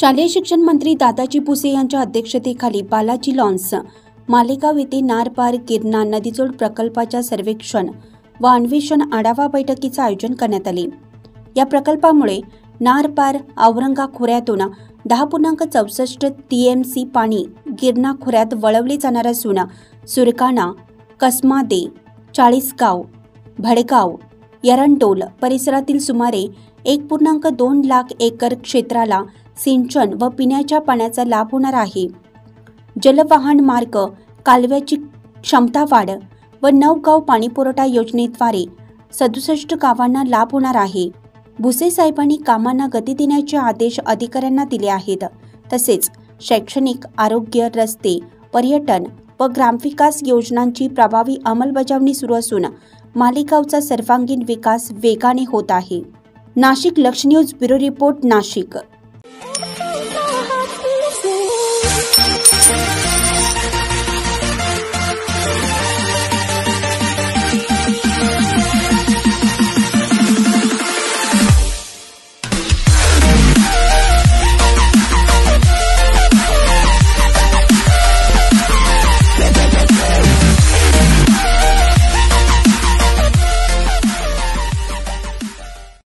शालेय शिक्षण मंत्री दादाजी भुसे यांच्या अध्यक्षतेखाली बालाजी लॉन्स, मालेगाव येथे नारपार गिरणा नदीजोड प्रकल्पाच्या सर्वेक्षण व अन्वेषण आढावा बैठकीचे आयोजन करण्यात आले। या प्रकल्पामुळे नारपार औरंगा खोऱ्यातून 10.64 TMC पाणी गिरणा खोऱ्यात वळवले जाणार असून सुरकाणा, कसमादे, चाळीसगाव, भडगाव, एरंडोल परिसरातील सुमारे 1.2 लाख एकर क्षेत्राला सिंचन व पिण्याच्या पाण्याचा लाभ होणार आहे। जलवाहन मार्ग, कालव्याची क्षमता वाढ व 9 गाव पाणीपुरवठा योजनेद्वारे 67 गावांना लाभ होणार आहे। भुसे साहेबांनी कामांना गती देण्याचे आदेश अधिकाऱ्यांना दिले आहेत। तसेच शैक्षणिक, आरोग्य, रस्ते, पर्यटन व ग्रामविकास योजनांची प्रभावी अंमलबजावणी सुरू असून मालेगावचा सर्वांगीण विकास वेगाने होत आहे। नाशिक लक्ष न्यूज ब्युरो रिपोर्ट, नाशिक।